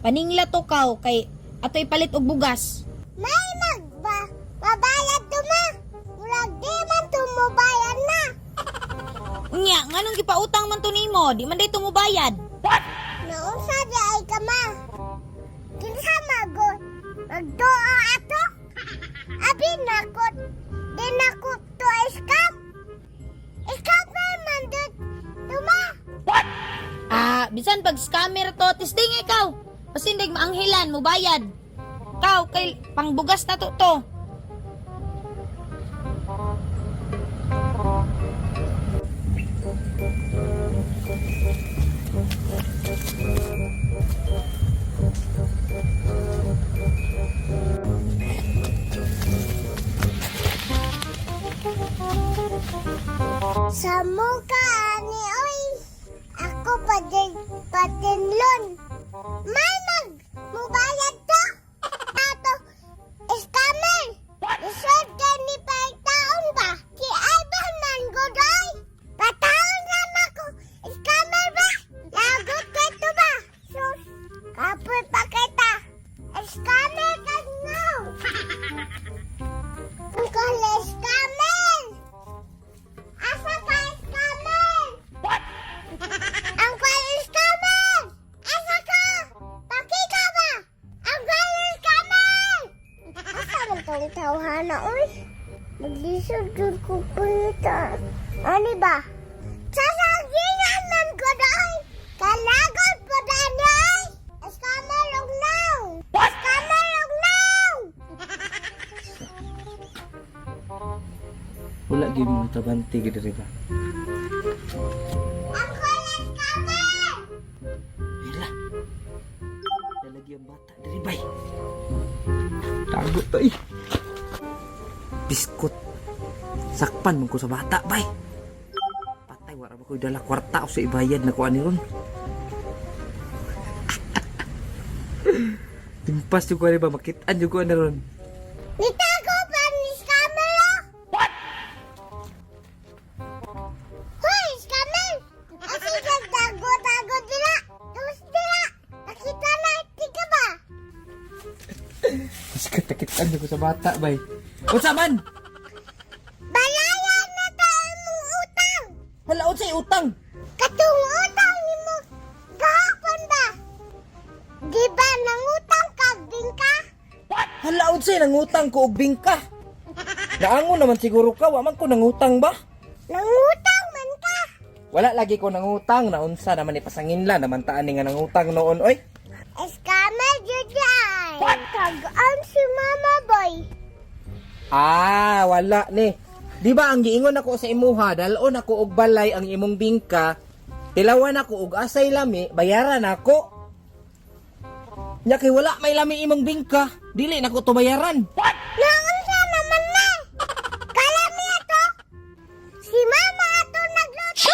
Paningla to kaw kay atoy palit og bugas. May mabayad to ma. Murag di man to mabayad na. Nya, nganong gipautang man to nimo? Di man day tumubayad. Naunsa di ay ka ma. Kinsa magdoa ato? Abi nakot. Di nakot to scam. Scam man dud. Tuma. Bisan pag scammer to, testing ikaw. Pasindig maanghilan mo bayad. Kaw kay pangbugas na to. Sa mukha ni oy. Ako patinlon. May mubayad to. Ato scammer. Isod ka ni taon ba? Si Ivan man godoy. Pataon na ako. Scammer ba? Lagot ka to ba? Sus. Kapoy pa kita. Scammer ka now. Ang kala scammer. Asa ka scammer? Ang kala scammer. Asa ka? Pakita ba? Ang kala scammer. Asa man tong tawhana oy? Maglisod jud ko punita. Ani ba? Sasagingan man ko doy. Kalagot pa danoy. Scammer og now. Scammer og now. Wala gyud mo tabante gid diri ba. Ang kala scammer. Ila. Lalagi ang bata diri bay. Tago tay. Biskut. Sakpan mo ko sa bata bay. Patay wala ba ko dala kwarta o sa ibayad na ko ani ron. Timpas yung ko ani ba makitaan yung ko ani ron. Nitago pa ni scammer oh. Hoy scammer. Asi tago dila. Terus dila. Nakita na tika ba? Mas katakitaan yung ko sa bata bay. Unsa man? Bayaran na tayo mong utang. Hala unsay utang? Katong utang ni mo. Gahapon ba? Di ba nangutang ka, bingka? Hala unsay nangutang ko og bingka? Naangon naman siguro ka, wa man ko nangutang ba? Nangutang man ka. Wala lagi ko nangutang, naunsa naman ipasanginla naman taan ni nga nangutang noon oy. Scammer juday. Tagaan si mama boy. Wala ni. Di ba ang giingon ako sa imuha, dalon ako og balay ang imong bingka, tilawan ako og asay lami, bayaran ako. Nya kay wala may lami imong bingka, dili nako to bayaran. Naunsa naman na. Kala mi ato. Si mama ato nagluto.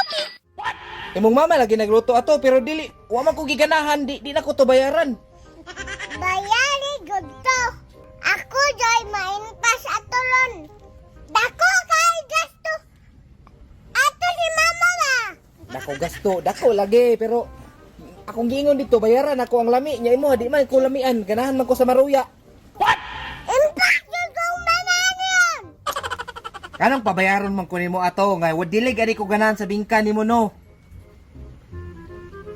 Imong mama lagi nagluto ato pero dili wa man ko giganahan, di nako to bayaran. Bayari good to. Ako joy mainpas atulon. Dako kay gasto. Ato si mama ba? Dako gasto, dako lagi pero akong giingon dito bayaran ako ang lami nya imo di man ko lamian, ganahan man ko sa maruya. Impak yung kong bananian. Kanang pabayaron man ko nimo ato nga wa dili gani ko ganahan sa bingka nimo no.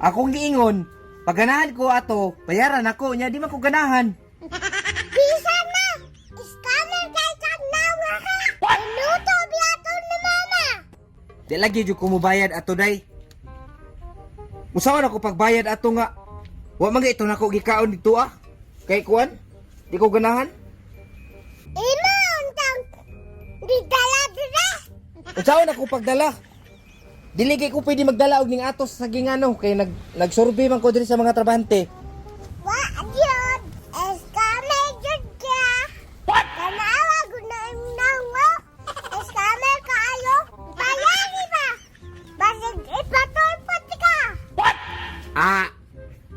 Akong giingon, pag ganahan ko ato, bayaran ako nya di man ko ganahan. Bisa na. Scammer kay kagnaw nga ka. Inuto biyaton ni mama. Di lagi jud ko mobayad ato day. Usawan ako pagbayad ato nga. Wa man ito nako gikaon dito ah. Kay kuan, di ko ganahan. Imo untang. Di dala. Usawan ako pagdala. Dili kay ko pwede magdala og ning atos sa gingano kay nagsurvey man ko diri sa mga trabahante. Wa jud. Scammer jud ka. Kanawa gud na imnawa. Scammer kaayo. Bayari ba? Basig ipatol pati ka.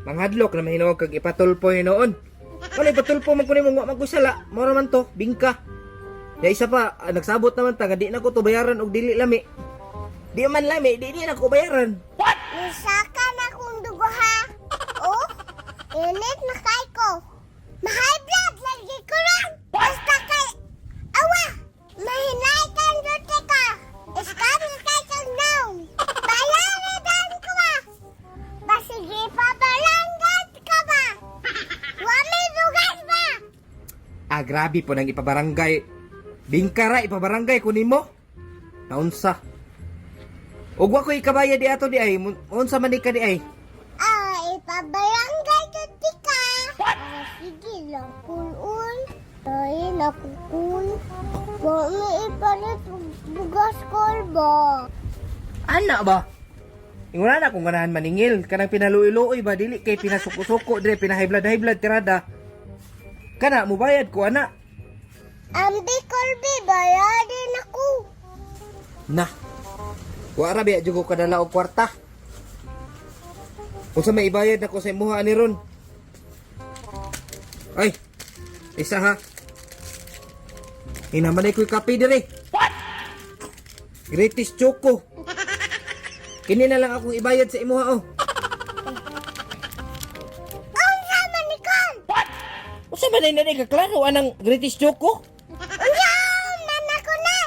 Manghadlok na mahinawag kag ipatulpoy noon. Ano ipatulpo man ko nimo wa man ko sala, mao man to, bingka. Ya isa pa, nagsabot naman ta nga di na ko to bayaran og dili lami. Di man lami, di na ko bayaran. Nisaka na kong dugo ha. Oh, Init na kay ko. Mahay blood lagi ko lang. Basta kay awa. Mahinay kang dote ka. Iskam na kay kang down. Bayaran ko ba? Basige pa balangat ka ba? Wami dugas ba? Ah, grabe po nang ipabarangay. Bingkara, ipabarangay kunin mo. Naunsa. Ug wa ko ikabaya di ato di ay. Unsa man di ka di ay. Ipabarangay dote ka. Sige lang kulun. Ay, nakukul. Wami ipalit bugas kolba. Ana ba? Inguna na kung ganahan maningil. Kanang pinaluoy-luoy ba? Dili kay pinasuko-suko. Dire, pinahiblad-hiblad tirada. Kana, mubayad ko, ana. Ambi kolbi, bayadin ako. Na. Wara biya jugo kadala og kwarta. Unsa may ibayad nako sa imuha ani ron? Ay. Isa ha. Inamanay ko'y kape dire. Greatest choco. Kini na lang akong ibayad sa imuha oh. Ang sama ni Kon. Unsa man na ni kaklaro anang greatest choco? Unsaon man ako na.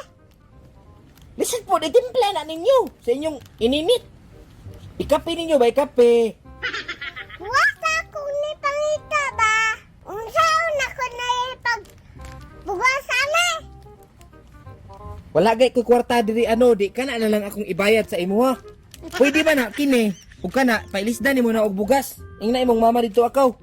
Bisan po itimpla na ninyo sa inyong ininit. Ikape ninyo ba ikape? Wasa ko ni pangita ba? Unsaon ako na ipag bugasan eh. Wala gay ko kwarta diri ano, di kana na lang akong ibayad sa imuha. Pwede ba na kini? Ug kana pailisdan nimo na og bugas. Ingna imong mama dito akaw.